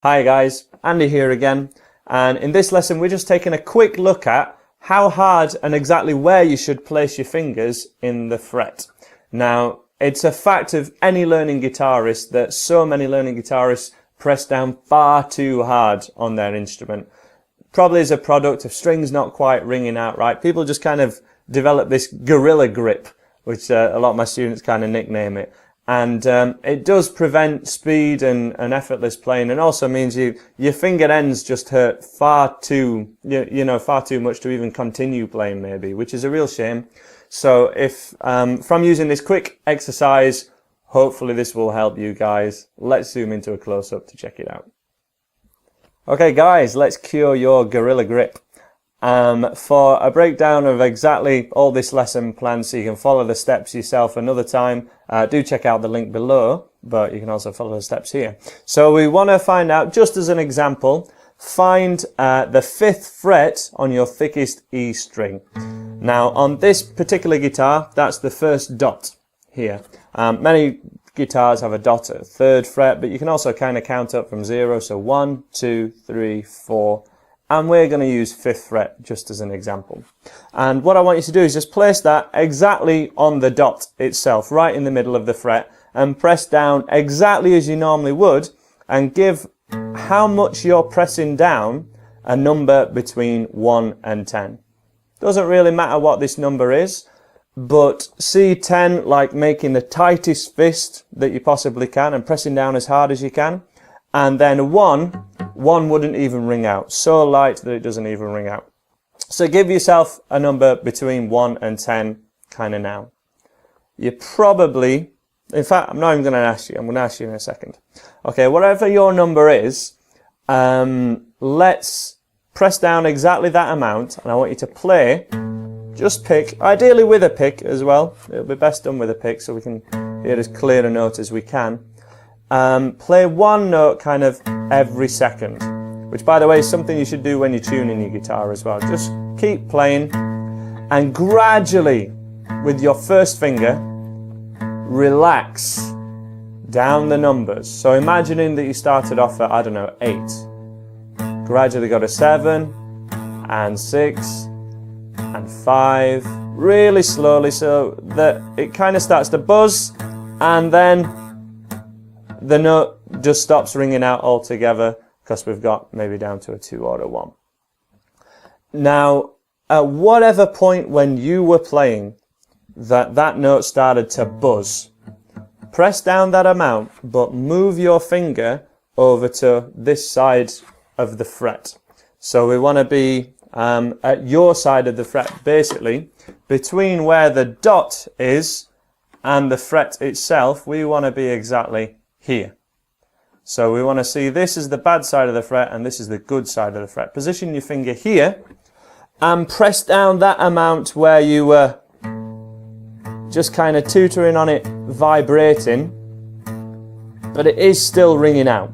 Hi guys, Andy here again, and in this lesson we're just taking a quick look at how hard and exactly where you should place your fingers in the fret. Now, it's a fact of any learning guitarist that so many learning guitarists press down far too hard on their instrument. Probably as a product of strings not quite ringing out right. People just kind of develop this gorilla grip, which a lot of my students kind of nickname it. And it does prevent speed and effortless playing, and also means your finger ends just hurt far too much to even continue playing maybe, which is a real shame. So if from using this quick exercise, hopefully this will help you guys. Let's zoom into a close-up to check it out. Okay guys, let's cure your gorilla grip. For a breakdown of exactly all this lesson plan so you can follow the steps yourself another time, do check out the link below, but you can also follow the steps here. So we want to find out, just as an example, find the 5th fret on your thickest E string. Now on this particular guitar, that's the first dot here. Many guitars have a dot at 3rd fret, but you can also kind of count up from 0, so 1, 2, 3, 4, and we're going to use 5th fret just as an example. And what I want you to do is just place that exactly on the dot itself, right in the middle of the fret, and press down exactly as you normally would, and give how much you're pressing down a number between 1 and 10. Doesn't really matter what this number is, but see 10 like making the tightest fist that you possibly can and pressing down as hard as you can, and then 1 wouldn't even ring out, so light that it doesn't even ring out. So give yourself a number between 1 and 10 kind of now. You probably, in fact, I'm not even going to ask you, I'm going to ask you in a second. Okay, whatever your number is, let's press down exactly that amount, and I want you to play, just pick, ideally with a pick as well. It'll be best done with a pick so we can hear as clear a note as we can. Play one note kind of every second, which by the way is something you should do when you're tuning your guitar as well. Just keep playing, and gradually with your first finger relax down the numbers. So imagining that you started off at, I don't know, 8, gradually go to 7 and 6 and 5, really slowly, so that it kind of starts to buzz, and then the note just stops ringing out altogether because we've got maybe down to a 2 or a 1. Now, at whatever point when you were playing that note started to buzz, press down that amount, but move your finger over to this side of the fret. So we want to be at your side of the fret, basically, between where the dot is and the fret itself, we want to be exactly here. So we want to see this is the bad side of the fret and this is the good side of the fret. Position your finger here and press down that amount where you were just kind of tutoring on it, vibrating, but it is still ringing out.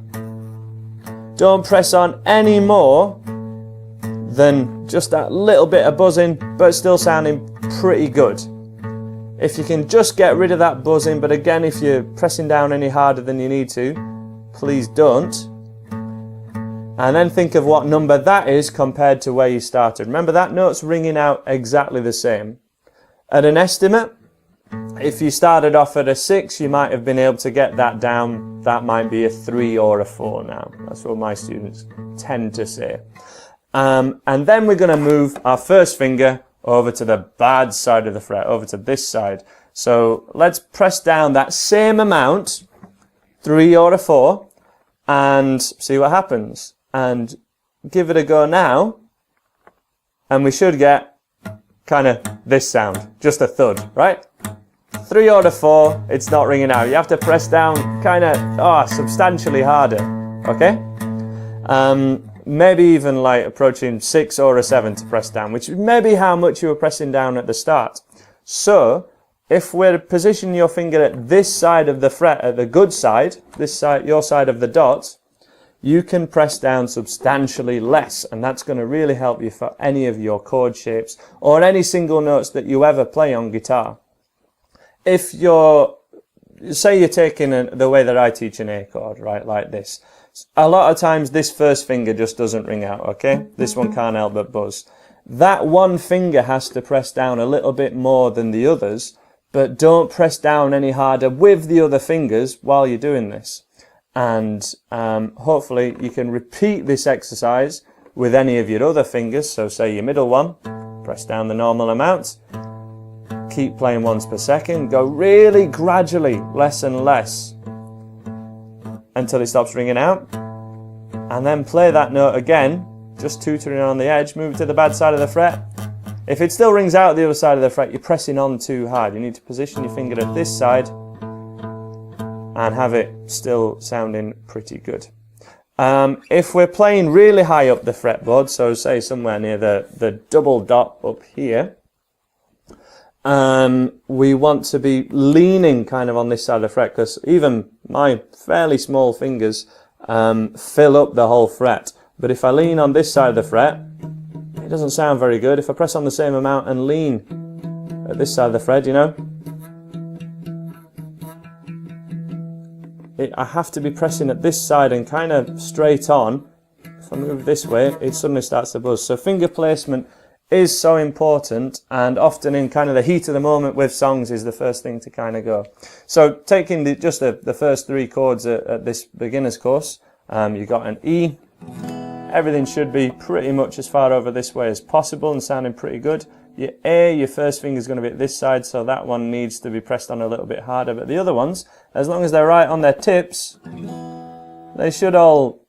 Don't press on any more than just that little bit of buzzing, but still sounding pretty good. If you can just get rid of that buzzing, but again, if you're pressing down any harder than you need to, please don't. And then think of what number that is compared to where you started. Remember, that note's ringing out exactly the same. At an estimate, if you started off at a 6, you might have been able to get that down. That might be a 3 or a 4 now. That's what my students tend to say. And then we're going to move our first finger over to the bad side of the fret, over to this side. So let's press down that same amount, 3 or a 4, and see what happens. And give it a go now, and we should get kind of this sound, just a thud, right? 3 or a 4, it's not ringing out. You have to press down kind of substantially harder, okay? Maybe even like approaching 6 or a 7 to press down, which may be how much you were pressing down at the start. So if we're positioning your finger at this side of the fret, at the good side, this side, your side of the dot, you can press down substantially less, and that's going to really help you for any of your chord shapes or any single notes that you ever play on guitar. If you're, say you're taking the way that I teach an A chord, right, like this. A lot of times this first finger just doesn't ring out, okay? This one can't help but buzz. That one finger has to press down a little bit more than the others, but don't press down any harder with the other fingers while you're doing this. And hopefully you can repeat this exercise with any of your other fingers. So say your middle one, press down the normal amount, keep playing once per second, go really gradually, less and less, until it stops ringing out, and then play that note again, just tutoring on the edge, move it to the bad side of the fret. If it still rings out the other side of the fret, you're pressing on too hard. You need to position your finger at this side and have it still sounding pretty good. If we're playing really high up the fretboard, so say somewhere near the double dot up here, we want to be leaning kind of on this side of the fret, because even my fairly small fingers fill up the whole fret. But if I lean on this side of the fret, it doesn't sound very good. If I press on the same amount and lean at this side of the fret, you know, I have to be pressing at this side and kind of straight on. If I move this way, it suddenly starts to buzz. So finger placement is so important, and often in kind of the heat of the moment with songs is the first thing to kind of go. So taking just the first 3 chords at this beginner's course, you got an E. Everything should be pretty much as far over this way as possible and sounding pretty good. Your A, your first finger is going to be at this side, so that one needs to be pressed on a little bit harder. But the other ones, as long as they're right on their tips, they should all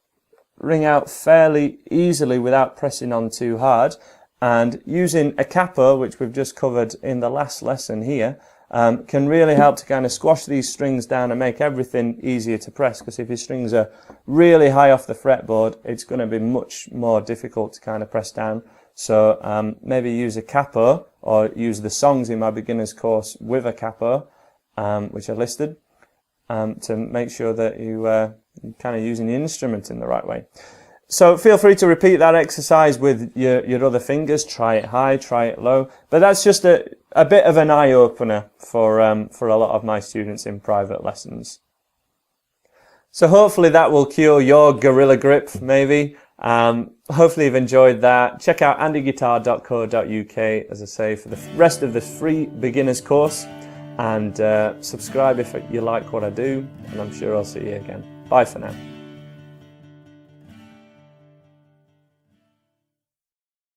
ring out fairly easily without pressing on too hard. And using a capo, which we've just covered in the last lesson here, can really help to kind of squash these strings down and make everything easier to press. Because if your strings are really high off the fretboard, it's going to be much more difficult to kind of press down. So maybe use a capo, or use the songs in my beginner's course with a capo, which are listed, to make sure that you're kind of using the instrument in the right way. So feel free to repeat that exercise with your other fingers. Try it high, try it low. But that's just a bit of an eye-opener for a lot of my students in private lessons. So hopefully that will cure your gorilla grip, maybe. Hopefully you've enjoyed that. Check out andyguitar.co.uk, as I say, for the rest of the free beginners course. And subscribe if you like what I do. And I'm sure I'll see you again. Bye for now.